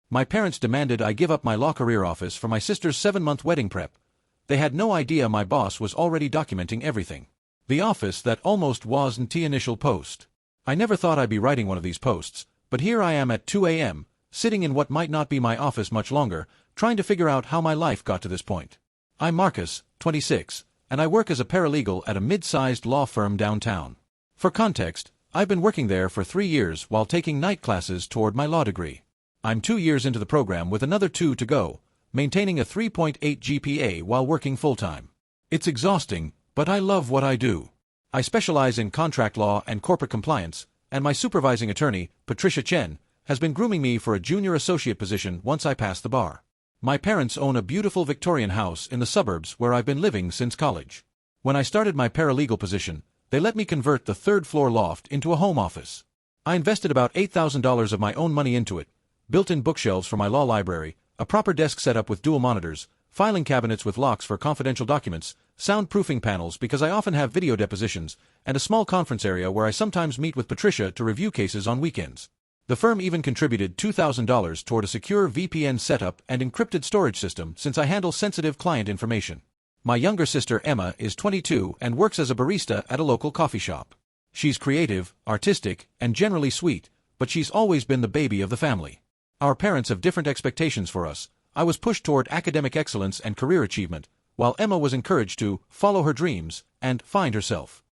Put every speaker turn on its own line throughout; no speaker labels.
My parents demanded I give up my law career office for my sister's 7-month wedding prep. They had no idea my boss was already documenting everything. The office that almost wasn't the initial post. I never thought I'd be writing one of these posts, but here I am at 2 a.m., sitting in what might not be my office much longer, trying to figure out how my life got to this point. I'm Marcus, 26, and I work as a paralegal at a mid-sized law firm downtown. For context, I've been working there for 3 years while taking night classes toward my law degree. I'm 2 years into the program with another 2 to go, maintaining a 3.8 GPA while working full-time. It's exhausting, but I love what I do. I specialize in contract law and corporate compliance, and my supervising attorney, Patricia Chen, has been grooming me for a junior associate position once I pass the bar. My parents own a beautiful Victorian house in the suburbs where I've been living since college. When I started my paralegal position, they let me convert the third-floor loft into a home office. I invested about $8,000 of my own money into it, built-in bookshelves for my law library, a proper desk setup with dual monitors, filing cabinets with locks for confidential documents, soundproofing panels because I often have video depositions, and a small conference area where I sometimes meet with Patricia to review cases on weekends. The firm even contributed $2,000 toward a secure VPN setup and encrypted storage system since I handle sensitive client information. My younger sister Emma is 22 and works as a barista at a local coffee shop. She's creative, artistic, and generally sweet, but she's always been the baby of the family. Our parents have different expectations for us. I was pushed toward academic excellence and career achievement, while Emma was encouraged to follow her dreams and find herself.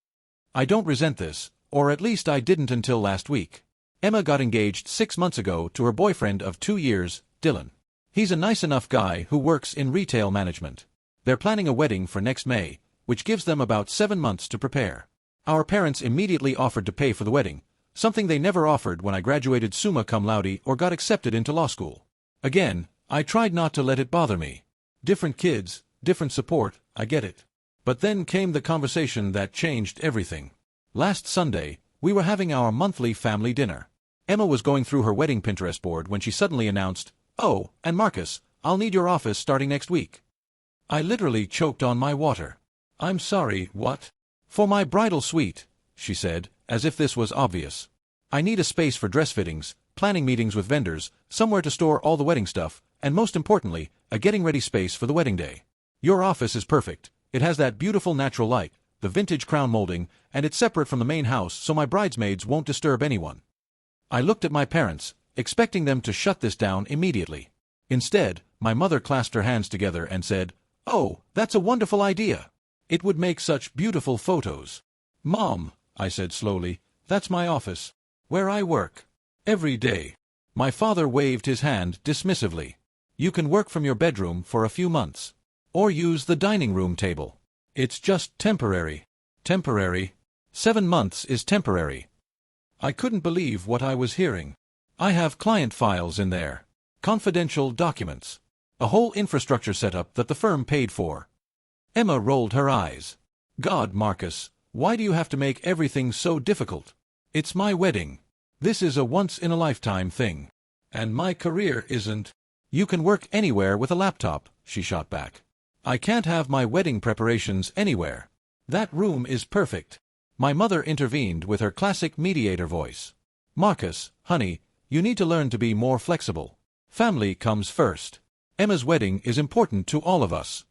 I don't resent this, or at least I didn't until last week. Emma got engaged 6 months ago to her boyfriend of 2 years, Dylan. He's a nice enough guy who works in retail management. They're planning a wedding for next May, which gives them about 7 months to prepare. Our parents immediately offered to pay for the wedding, something they never offered when I graduated summa cum laude or got accepted into law school. Again, I tried not to let it bother me. Different kids, different support, I get it. But then came the conversation that changed everything. Last Sunday, we were having our monthly family dinner. Emma was going through her wedding Pinterest board when she suddenly announced, "Oh, and Marcus, I'll need your office starting next week." I literally choked on my water. "I'm sorry, what?" "For my bridal suite," she said, as if this was obvious. "I need a space for dress fittings, planning meetings with vendors, somewhere to store all the wedding stuff, and most importantly, a getting-ready space for the wedding day. Your office is perfect. It has that beautiful natural light, the vintage crown molding, and it's separate from the main house so my bridesmaids won't disturb anyone." I looked at my parents, expecting them to shut this down immediately. Instead, my mother clasped her hands together and said, "Oh, that's a wonderful idea. It would make such beautiful photos." "Mom," I said slowly, "that's my office. Where I work. Every day." My father waved his hand dismissively. "You can work from your bedroom for a few months. Or use the dining room table. It's just temporary." Temporary? 7 months is temporary. I couldn't believe what I was hearing. I have client files in there. Confidential documents. A whole infrastructure setup that the firm paid for. Emma rolled her eyes. "God, Marcus, why do you have to make everything so difficult? It's my wedding. This is a once-in-a-lifetime thing. And my career isn't." "You can work anywhere with a laptop," she shot back. "I can't have my wedding preparations anywhere. That room is perfect." My mother intervened with her classic mediator voice. "Marcus, honey, you need to learn to be more flexible. Family comes first. Emma's wedding is important to all of us.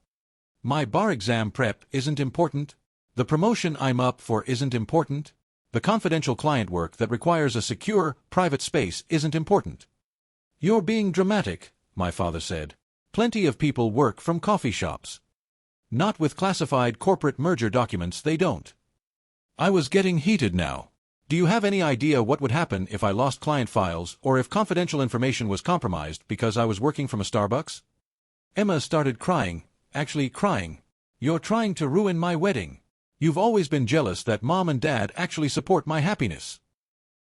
My bar exam prep isn't important. The promotion I'm up for isn't important. The confidential client work that requires a secure, private space isn't important." "You're being dramatic," my father said. "Plenty of people work from coffee shops. Not with classified corporate merger documents, they don't." I was getting heated now. "Do you have any idea what would happen if I lost client files or if confidential information was compromised because I was working from a Starbucks?" Emma started crying, actually crying. "You're trying to ruin my wedding. You've always been jealous that Mom and Dad actually support my happiness."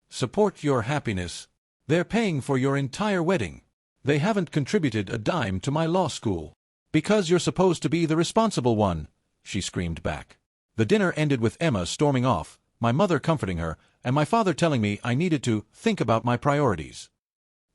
"Support your happiness? They're paying for your entire wedding. They haven't contributed a dime to my law school." "Because you're supposed to be the responsible one," she screamed back. The dinner ended with Emma storming off, my mother comforting her, and my father telling me I needed to think about my priorities.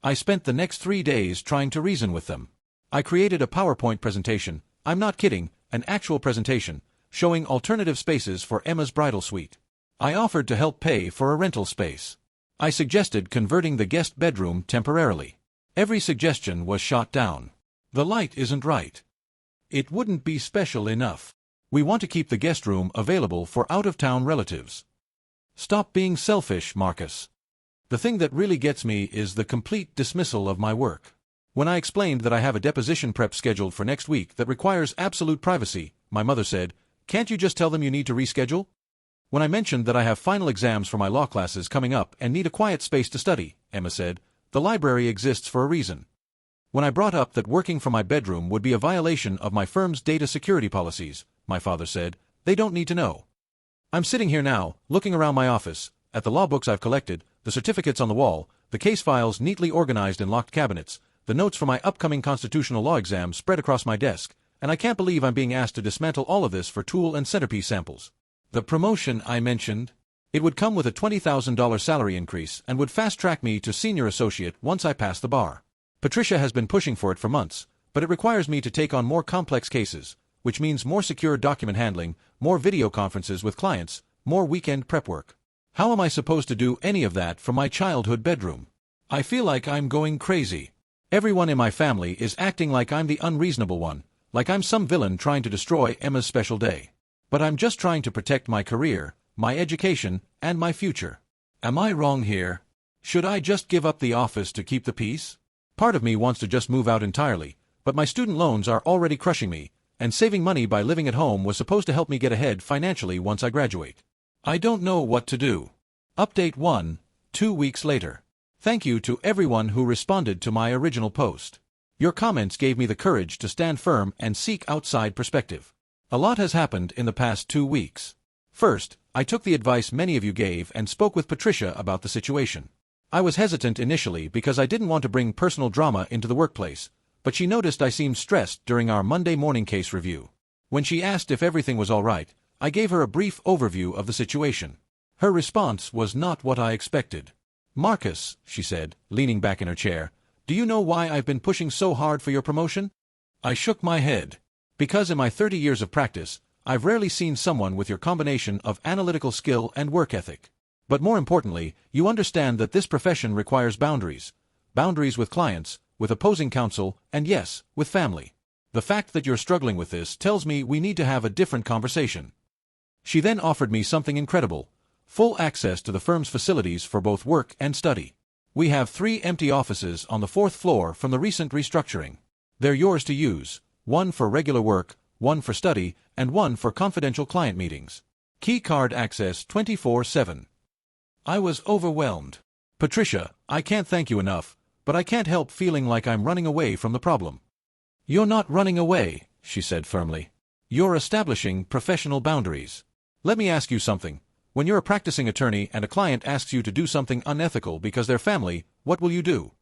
I spent the next 3 days trying to reason with them. I created a PowerPoint presentation, I'm not kidding, an actual presentation, showing alternative spaces for Emma's bridal suite. I offered to help pay for a rental space. I suggested converting the guest bedroom temporarily. Every suggestion was shot down. The light isn't right. It wouldn't be special enough. We want to keep the guest room available for out-of-town relatives. Stop being selfish, Marcus. The thing that really gets me is the complete dismissal of my work. When I explained that I have a deposition prep scheduled for next week that requires absolute privacy, my mother said, "Can't you just tell them you need to reschedule?" When I mentioned that I have final exams for my law classes coming up and need a quiet space to study, Emma said, "The library exists for a reason." When I brought up that working from my bedroom would be a violation of my firm's data security policies, my father said, "They don't need to know." I'm sitting here now, looking around my office, at the law books I've collected, the certificates on the wall, the case files neatly organized in locked cabinets, the notes for my upcoming constitutional law exam spread across my desk, and I can't believe I'm being asked to dismantle all of this for tool and centerpiece samples. The promotion I mentioned, it would come with a $20,000 salary increase and would fast-track me to senior associate once I pass the bar. Patricia has been pushing for it for months, but it requires me to take on more complex cases, which means more secure document handling, more video conferences with clients, more weekend prep work. How am I supposed to do any of that from my childhood bedroom? I feel like I'm going crazy. Everyone in my family is acting like I'm the unreasonable one, like I'm some villain trying to destroy Emma's special day. But I'm just trying to protect my career, my education, and my future. Am I wrong here? Should I just give up the office to keep the peace? Part of me wants to just move out entirely, but my student loans are already crushing me, and saving money by living at home was supposed to help me get ahead financially once I graduate. I don't know what to do. Update 1, 2 weeks later. Thank you to everyone who responded to my original post. Your comments gave me the courage to stand firm and seek outside perspective. A lot has happened in the past 2 weeks. First, I took the advice many of you gave and spoke with Patricia about the situation. I was hesitant initially because I didn't want to bring personal drama into the workplace, but she noticed I seemed stressed during our Monday morning case review. When she asked if everything was all right, I gave her a brief overview of the situation. Her response was not what I expected. "Marcus," she said, leaning back in her chair, "do you know why I've been pushing so hard for your promotion?" I shook my head. Because in my 30 years of practice, I've rarely seen someone with your combination of analytical skill and work ethic. But more importantly, you understand that this profession requires boundaries. Boundaries with clients, with opposing counsel, and yes, with family. The fact that you're struggling with this tells me we need to have a different conversation. She then offered me something incredible: full access to the firm's facilities for both work and study. We have 3 empty offices on the 4th floor from the recent restructuring. They're yours to use, one for regular work, one for study, and one for confidential client meetings. Key card access 24/7. I was overwhelmed. Patricia, I can't thank you enough, but I can't help feeling like I'm running away from the problem. You're not running away, she said firmly. You're establishing professional boundaries. Let me ask you something. When you're a practicing attorney and a client asks you to do something unethical because they're family, what will you do?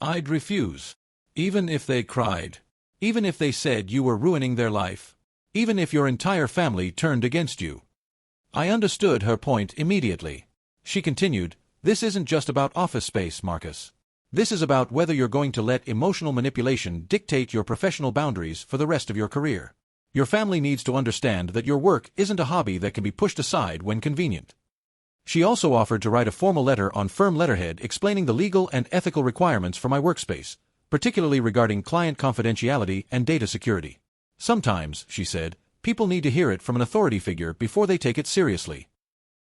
I'd refuse. Even if they cried. Even if they said you were ruining their life. Even if your entire family turned against you. I understood her point immediately. She continued, "This isn't just about office space, Marcus. This is about whether you're going to let emotional manipulation dictate your professional boundaries for the rest of your career. Your family needs to understand that your work isn't a hobby that can be pushed aside when convenient." She also offered to write a formal letter on firm letterhead explaining the legal and ethical requirements for my workspace, particularly regarding client confidentiality and data security. Sometimes, she said, people need to hear it from an authority figure before they take it seriously.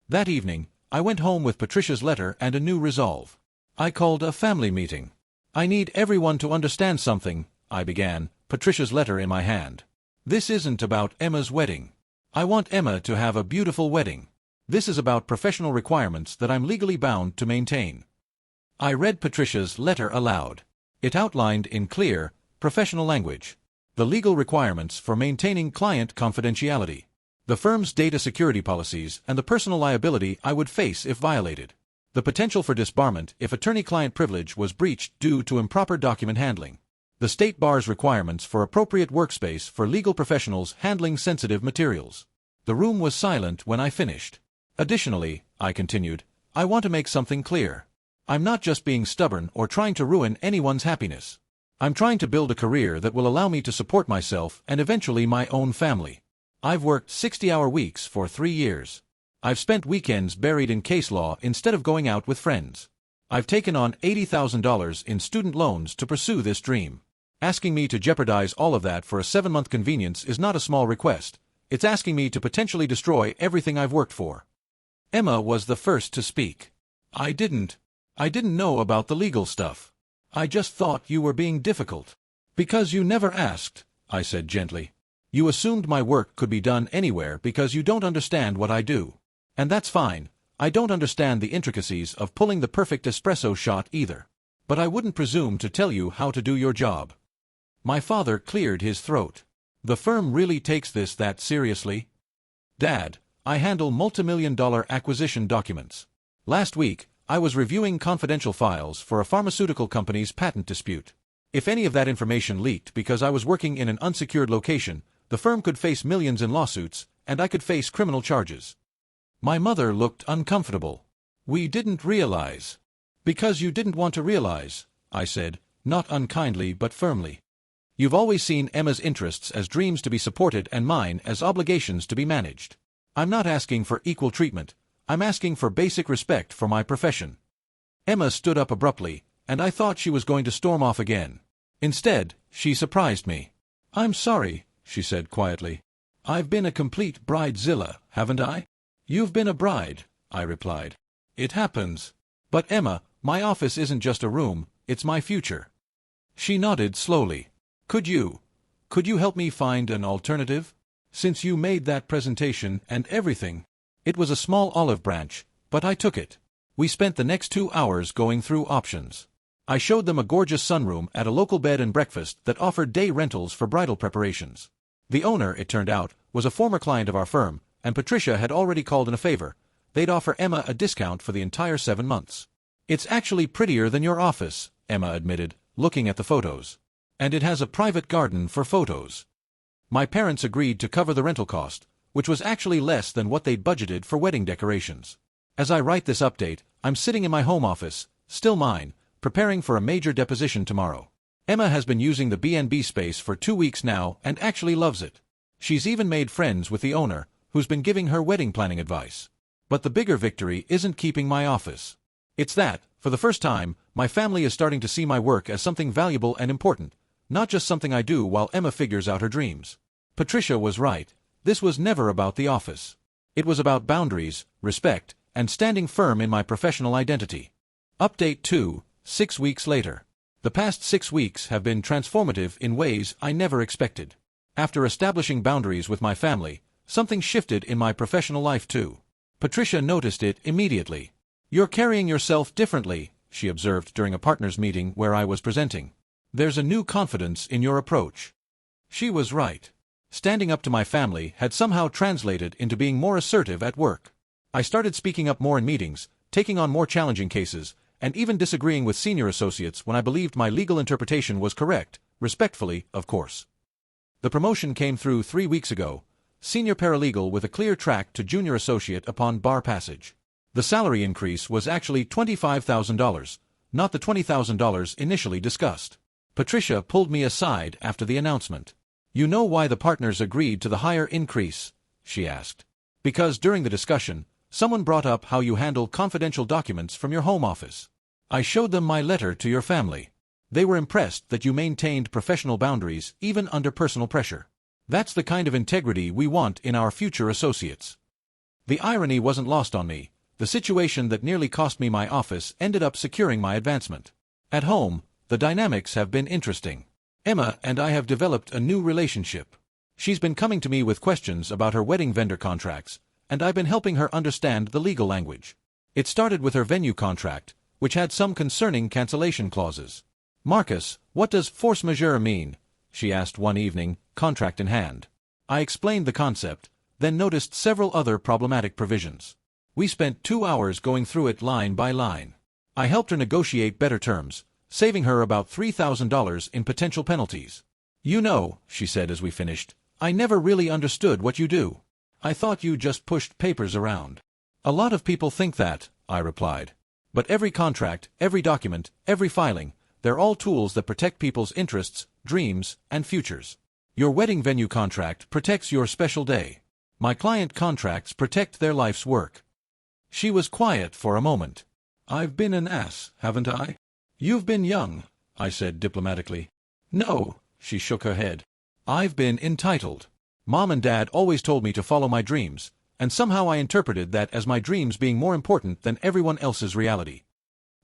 That evening, I went home with Patricia's letter and a new resolve. I called a family meeting. "I need everyone to understand something," I began, Patricia's letter in my hand. "This isn't about Emma's wedding. I want Emma to have a beautiful wedding. This is about professional requirements that I'm legally bound to maintain." I read Patricia's letter aloud. It outlined in clear, professional language the legal requirements for maintaining client confidentiality, the firm's data security policies, and the personal liability I would face if violated, the potential for disbarment if attorney-client privilege was breached due to improper document handling, the state bar's requirements for appropriate workspace for legal professionals handling sensitive materials. The room was silent when I finished. Additionally, I continued, I want to make something clear. I'm not just being stubborn or trying to ruin anyone's happiness. I'm trying to build a career that will allow me to support myself and eventually my own family. I've worked 60-hour weeks for 3 years. I've spent weekends buried in case law instead of going out with friends. I've taken on $80,000 in student loans to pursue this dream. Asking me to jeopardize all of that for a 7-month convenience is not a small request. It's asking me to potentially destroy everything I've worked for." Emma was the first to speak. I didn't know about the legal stuff. I just thought you were being difficult." "Because you never asked," I said gently. "You assumed my work could be done anywhere because you don't understand what I do. And that's fine. I don't understand the intricacies of pulling the perfect espresso shot either. But I wouldn't presume to tell you how to do your job." My father cleared his throat. "The firm really takes this that seriously?" "Dad, I handle multimillion-dollar acquisition documents. Last week, I was reviewing confidential files for a pharmaceutical company's patent dispute. If any of that information leaked because I was working in an unsecured location, the firm could face millions in lawsuits, and I could face criminal charges." My mother looked uncomfortable. "We didn't realize." "Because you didn't want to realize," I said, not unkindly but firmly. "You've always seen Emma's interests as dreams to be supported and mine as obligations to be managed. I'm not asking for equal treatment. I'm asking for basic respect for my profession." Emma stood up abruptly, and I thought she was going to storm off again. Instead, she surprised me. "I'm sorry," she said quietly. "I've been a complete bridezilla, haven't I?" "You've been a bride," I replied. "It happens. But Emma, my office isn't just a room, it's my future." She nodded slowly. Could you help me find an alternative? Since you made that presentation and everything." It was a small olive branch, but I took it. We spent the next 2 hours going through options. I showed them a gorgeous sunroom at a local bed and breakfast that offered day rentals for bridal preparations. The owner, it turned out, was a former client of our firm, and Patricia had already called in a favor. They'd offer Emma a discount for the entire 7 months. "It's actually prettier than your office," Emma admitted, looking at the photos. "And it has a private garden for photos." My parents agreed to cover the rental cost, which was actually less than what they'd budgeted for wedding decorations. As I write this update, I'm sitting in my home office, still mine, preparing for a major deposition tomorrow. Emma has been using the B&B space for 2 weeks now and actually loves it. She's even made friends with the owner, who's been giving her wedding planning advice. But the bigger victory isn't keeping my office. It's that, for the first time, my family is starting to see my work as something valuable and important, not just something I do while Emma figures out her dreams. Patricia was right. This was never about the office. It was about boundaries, respect, and standing firm in my professional identity. Update 2, 6 weeks later. The past 6 weeks have been transformative in ways I never expected. After establishing boundaries with my family, something shifted in my professional life too. Patricia noticed it immediately. "You're carrying yourself differently," she observed during a partners' meeting where I was presenting. "There's a new confidence in your approach." She was right. Standing up to my family had somehow translated into being more assertive at work. I started speaking up more in meetings, taking on more challenging cases, and even disagreeing with senior associates when I believed my legal interpretation was correct, respectfully, of course. The promotion came through 3 weeks ago, senior paralegal with a clear track to junior associate upon bar passage. The salary increase was actually $25,000, not the $20,000 initially discussed. Patricia pulled me aside after the announcement. "You know why the partners agreed to the higher increase?" she asked. "Because during the discussion, someone brought up how you handle confidential documents from your home office. I showed them my letter to your family. They were impressed that you maintained professional boundaries even under personal pressure. That's the kind of integrity we want in our future associates." The irony wasn't lost on me. The situation that nearly cost me my office ended up securing my advancement. At home, the dynamics have been interesting. Emma and I have developed a new relationship. She's been coming to me with questions about her wedding vendor contracts, and I've been helping her understand the legal language. It started with her venue contract, which had some concerning cancellation clauses. "Marcus, what does force majeure mean?" she asked one evening, contract in hand. I explained the concept, then noticed several other problematic provisions. We spent 2 hours going through it line by line. I helped her negotiate better terms, saving her about $3,000 in potential penalties. "You know," she said as we finished, "I never really understood what you do. I thought you just pushed papers around." "A lot of people think that," I replied. "But every contract, every document, every filing, they're all tools that protect people's interests, dreams, and futures. Your wedding venue contract protects your special day. My client contracts protect their life's work." She was quiet for a moment. I've been an ass, haven't I? You've been young, I said diplomatically. No, she shook her head. I've been entitled. Mom and Dad always told me to follow my dreams, and somehow I interpreted that as my dreams being more important than everyone else's reality.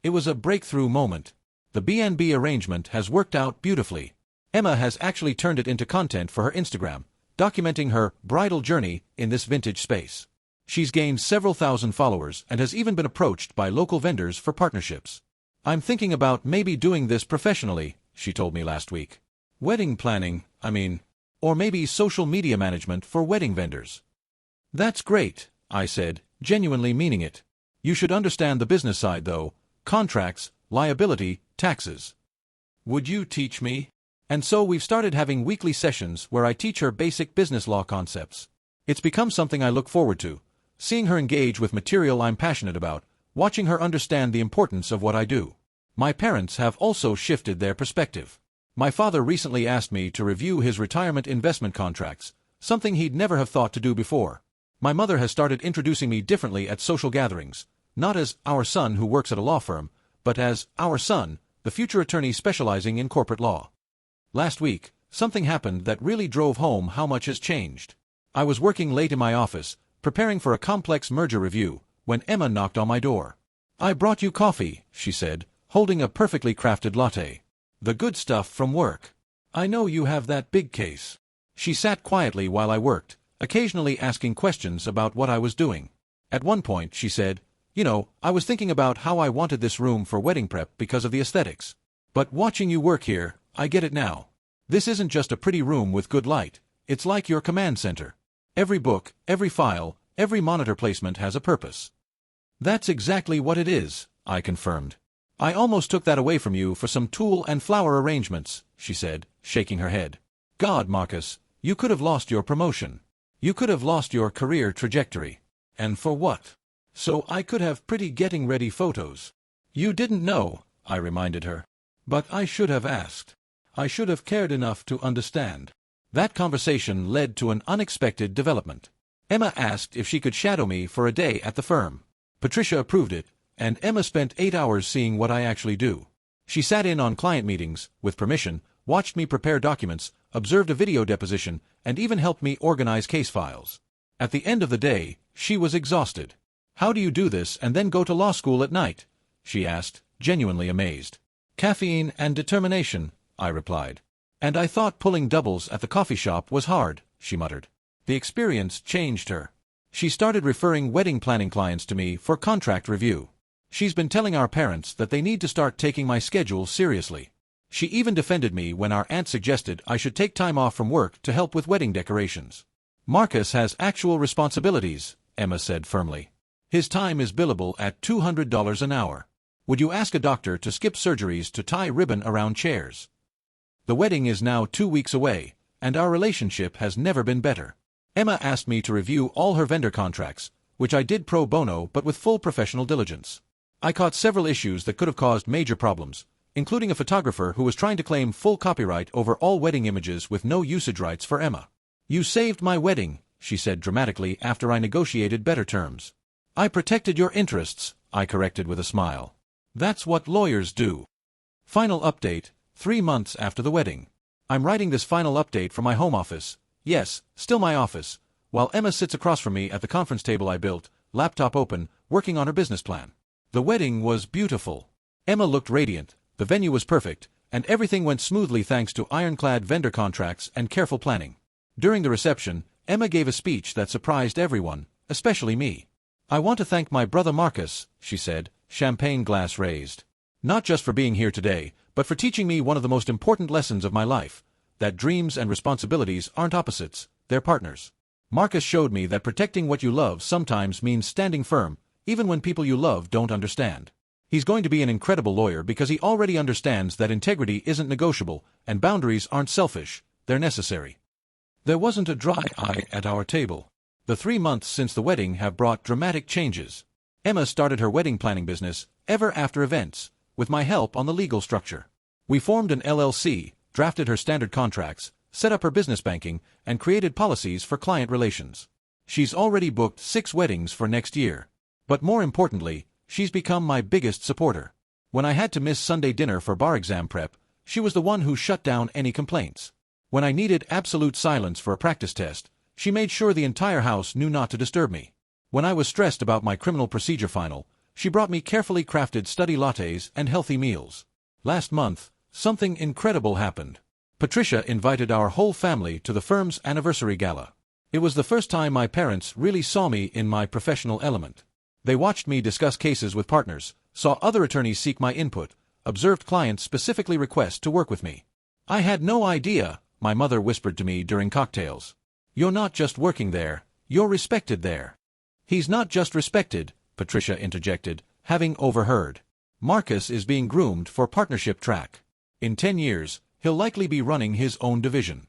It was a breakthrough moment. The B&B arrangement has worked out beautifully. Emma has actually turned it into content for her Instagram, documenting her bridal journey in this vintage space. She's gained several thousand followers and has even been approached by local vendors for partnerships. I'm thinking about maybe doing this professionally, she told me last week. Wedding planning, or maybe social media management for wedding vendors. That's great, I said, genuinely meaning it. You should understand the business side though, contracts, liability, taxes. Would you teach me? And so we've started having weekly sessions where I teach her basic business law concepts. It's become something I look forward to, seeing her engage with material I'm passionate about, watching her understand the importance of what I do. My parents have also shifted their perspective. My father recently asked me to review his retirement investment contracts, something he'd never have thought to do before. My mother has started introducing me differently at social gatherings, not as our son who works at a law firm, but as our son, the future attorney specializing in corporate law. Last week, something happened that really drove home how much has changed. I was working late in my office, preparing for a complex merger review, when Emma knocked on my door. I brought you coffee, she said, holding a perfectly crafted latte. The good stuff from work. I know you have that big case. She sat quietly while I worked, occasionally asking questions about what I was doing. At one point, she said, I was thinking about how I wanted this room for wedding prep because of the aesthetics. But watching you work here, I get it now. This isn't just a pretty room with good light, it's like your command center. Every book, every file, every monitor placement has a purpose. That's exactly what it is, I confirmed. I almost took that away from you for some tulle and flower arrangements, she said, shaking her head. God, Marcus, you could have lost your promotion. You could have lost your career trajectory. And for what? So I could have pretty getting ready photos. You didn't know, I reminded her. But I should have asked. I should have cared enough to understand. That conversation led to an unexpected development. Emma asked if she could shadow me for a day at the firm. Patricia approved it, and Emma spent 8 hours seeing what I actually do. She sat in on client meetings, with permission, watched me prepare documents, observed a video deposition, and even helped me organize case files. At the end of the day, she was exhausted. How do you do this and then go to law school at night? She asked, genuinely amazed. Caffeine and determination, I replied. And I thought pulling doubles at the coffee shop was hard, she muttered. The experience changed her. She started referring wedding planning clients to me for contract review. She's been telling our parents that they need to start taking my schedule seriously. She even defended me when our aunt suggested I should take time off from work to help with wedding decorations. Marcus has actual responsibilities, Emma said firmly. His time is billable at $200 an hour. Would you ask a doctor to skip surgeries to tie ribbon around chairs? The wedding is now 2 weeks away, and our relationship has never been better. Emma asked me to review all her vendor contracts, which I did pro bono but with full professional diligence. I caught several issues that could have caused major problems, including a photographer who was trying to claim full copyright over all wedding images with no usage rights for Emma. You saved my wedding, she said dramatically after I negotiated better terms. I protected your interests, I corrected with a smile. That's what lawyers do. Final update, 3 months after the wedding. I'm writing this final update from my home office. Yes, still my office, while Emma sits across from me at the conference table I built, laptop open, working on her business plan. The wedding was beautiful. Emma looked radiant, the venue was perfect, and everything went smoothly thanks to ironclad vendor contracts and careful planning. During the reception, Emma gave a speech that surprised everyone, especially me. I want to thank my brother Marcus, she said, champagne glass raised. Not just for being here today, but for teaching me one of the most important lessons of my life, that dreams and responsibilities aren't opposites, they're partners. Marcus showed me that protecting what you love sometimes means standing firm, even when people you love don't understand. He's going to be an incredible lawyer because he already understands that integrity isn't negotiable, and boundaries aren't selfish, they're necessary. There wasn't a dry eye at our table. The 3 months since the wedding have brought dramatic changes. Emma started her wedding planning business, Ever After Events, with my help on the legal structure. We formed an LLC, drafted her standard contracts, set up her business banking, and created policies for client relations. She's already booked 6 weddings for next year. But more importantly, She's become my biggest supporter. When I had to miss Sunday dinner for bar exam prep, she was the one who shut down any complaints. When I needed absolute silence for a practice test, she made sure the entire house knew not to disturb me. When I was stressed about my criminal procedure final, she brought me carefully crafted study lattes and healthy meals. Last month, something incredible happened. Patricia invited our whole family to the firm's anniversary gala. It was the first time my parents really saw me in my professional element. They watched me discuss cases with partners, saw other attorneys seek my input, observed clients specifically request to work with me. "I had no idea," my mother whispered to me during cocktails. "You're not just working there, you're respected there." "He's not just respected," Patricia interjected, having overheard. "Marcus is being groomed for partnership track. In 10 years, he'll likely be running his own division."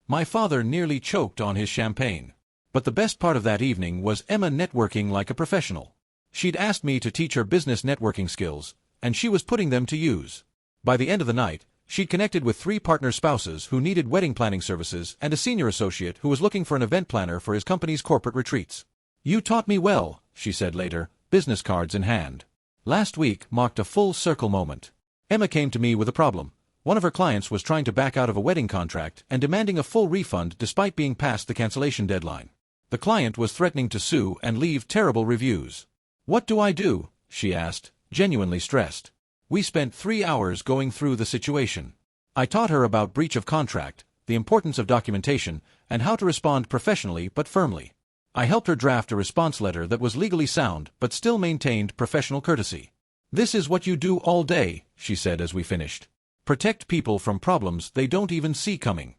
My father nearly choked on his champagne. But the best part of that evening was Emma networking like a professional. She'd asked me to teach her business networking skills, and she was putting them to use. By the end of the night, she'd connected with 3 partner spouses who needed wedding planning services and a senior associate who was looking for an event planner for his company's corporate retreats. "You taught me well," she said later, business cards in hand. Last week marked a full circle moment. Emma came to me with a problem. One of her clients was trying to back out of a wedding contract and demanding a full refund despite being past the cancellation deadline. The client was threatening to sue and leave terrible reviews. "What do I do?" she asked, genuinely stressed. We spent 3 hours going through the situation. I taught her about breach of contract, the importance of documentation, and how to respond professionally but firmly. I helped her draft a response letter that was legally sound but still maintained professional courtesy. "This is what you do all day," she said as we finished. "Protect people from problems they don't even see coming."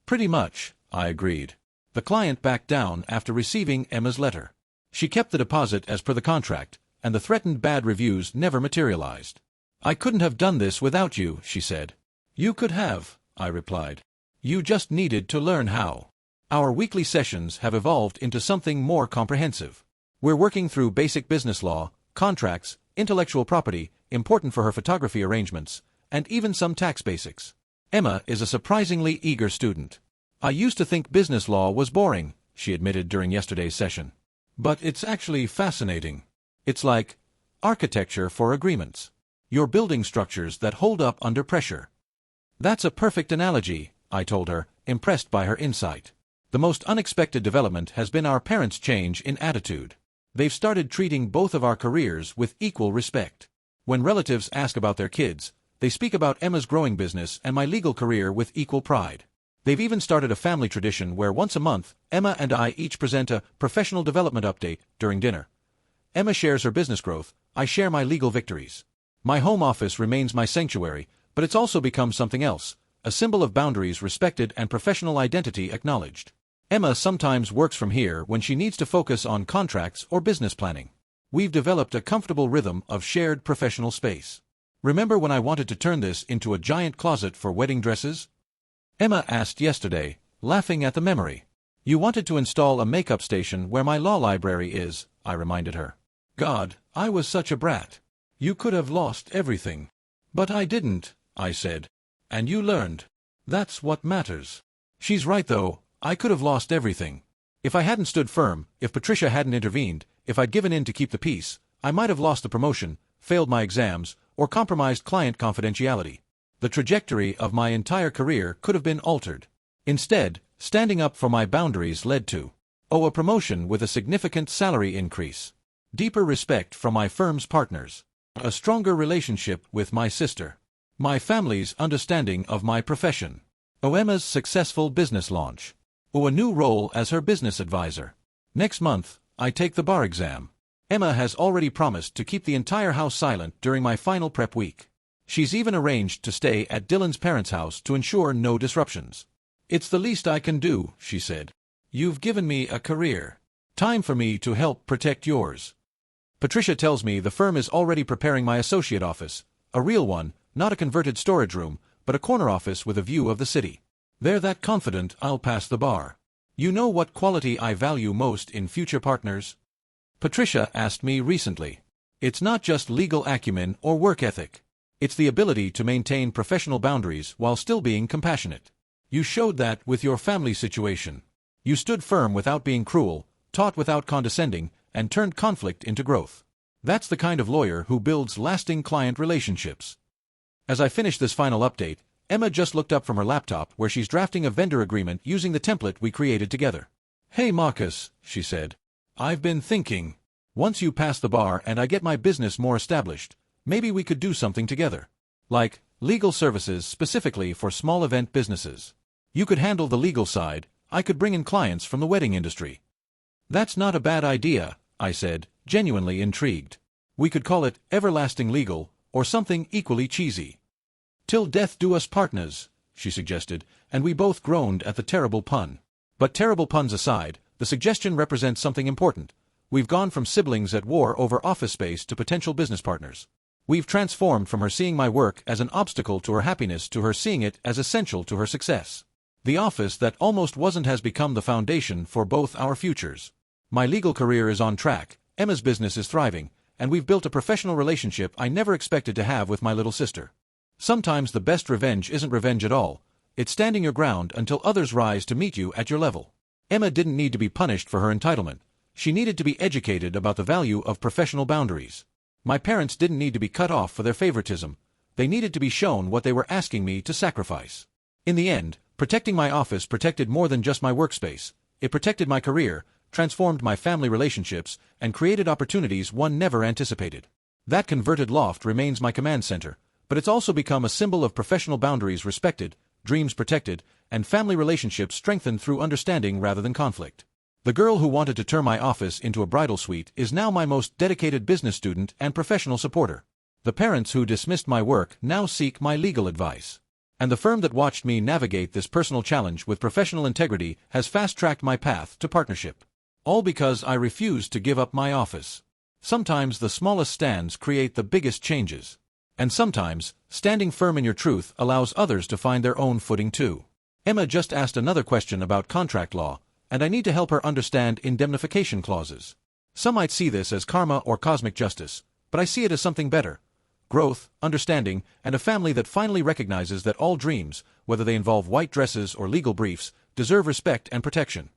"Pretty much," I agreed. The client backed down after receiving Emma's letter. She kept the deposit as per the contract, and the threatened bad reviews never materialized. "I couldn't have done this without you," she said. "You could have," I replied. "You just needed to learn how." Our weekly sessions have evolved into something more comprehensive. We're working through basic business law, contracts, intellectual property, important for her photography arrangements, and even some tax basics. Emma is a surprisingly eager student. "I used to think business law was boring," she admitted during yesterday's session. "But it's actually fascinating. It's like architecture for agreements. You're building structures that hold up under pressure." "That's a perfect analogy," I told her, impressed by her insight. The most unexpected development has been our parents' change in attitude. They've started treating both of our careers with equal respect. When relatives ask about their kids, they speak about Emma's growing business and my legal career with equal pride. They've even started a family tradition where once a month, Emma and I each present a professional development update during dinner. Emma shares her business growth, I share my legal victories. My home office remains my sanctuary, but it's also become something else, a symbol of boundaries respected and professional identity acknowledged. Emma sometimes works from here when she needs to focus on contracts or business planning. We've developed a comfortable rhythm of shared professional space. "Remember when I wanted to turn this into a giant closet for wedding dresses?" Emma asked yesterday, laughing at the memory. "You wanted to install a makeup station where my law library is," I reminded her. "God, I was such a brat. You could have lost everything." "But I didn't," I said. "And you learned. That's what matters." She's right though, I could have lost everything. If I hadn't stood firm, if Patricia hadn't intervened, if I'd given in to keep the peace, I might have lost the promotion, failed my exams, or compromised client confidentiality. The trajectory of my entire career could have been altered. Instead, standing up for my boundaries led to a promotion with a significant salary increase, deeper respect from my firm's partners, a stronger relationship with my sister, my family's understanding of my profession, Emma's successful business launch, a new role as her business advisor. Next month, I take the bar exam. Emma has already promised to keep the entire house silent during my final prep week. She's even arranged to stay at Dylan's parents' house to ensure no disruptions. "It's the least I can do," she said. "You've given me a career. Time for me to help protect yours." Patricia tells me the firm is already preparing my associate office, a real one, not a converted storage room, but a corner office with a view of the city. They're that confident I'll pass the bar. "You know what quality I value most in future partners?" Patricia asked me recently. "It's not just legal acumen or work ethic. It's the ability to maintain professional boundaries while still being compassionate. You showed that with your family situation. You stood firm without being cruel, taught without condescending, and turned conflict into growth. That's the kind of lawyer who builds lasting client relationships. As I finish this final update, Emma just looked up from her laptop where she's drafting a vendor agreement using the template we created together. "Hey Marcus," she said. "I've been thinking. Once you pass the bar and I get my business more established, maybe we could do something together. Like, legal services specifically for small event businesses. You could handle the legal side, I could bring in clients from the wedding industry." "That's not a bad idea," I said, genuinely intrigued. "We could call it Everlasting Legal, or something equally cheesy." "Till death do us partners," she suggested, and we both groaned at the terrible pun. But terrible puns aside, the suggestion represents something important. We've gone from siblings at war over office space to potential business partners. We've transformed from her seeing my work as an obstacle to her happiness to her seeing it as essential to her success. The office that almost wasn't has become the foundation for both our futures. My legal career is on track, Emma's business is thriving, and we've built a professional relationship I never expected to have with my little sister. Sometimes the best revenge isn't revenge at all, it's standing your ground until others rise to meet you at your level. Emma didn't need to be punished for her entitlement. She needed to be educated about the value of professional boundaries. My parents didn't need to be cut off for their favoritism. They needed to be shown what they were asking me to sacrifice. In the end, protecting my office protected more than just my workspace. It protected my career, transformed my family relationships, and created opportunities one never anticipated. That converted loft remains my command center, but it's also become a symbol of professional boundaries respected, dreams protected, and family relationships strengthened through understanding rather than conflict. The girl who wanted to turn my office into a bridal suite is now my most dedicated business student and professional supporter. The parents who dismissed my work now seek my legal advice. And the firm that watched me navigate this personal challenge with professional integrity has fast-tracked my path to partnership. All because I refused to give up my office. Sometimes the smallest stands create the biggest changes. And sometimes, standing firm in your truth allows others to find their own footing too. Emma just asked another question about contract law, and I need to help her understand indemnification clauses. Some might see this as karma or cosmic justice, but I see it as something better. Growth, understanding, and a family that finally recognizes that all dreams, whether they involve white dresses or legal briefs, deserve respect and protection.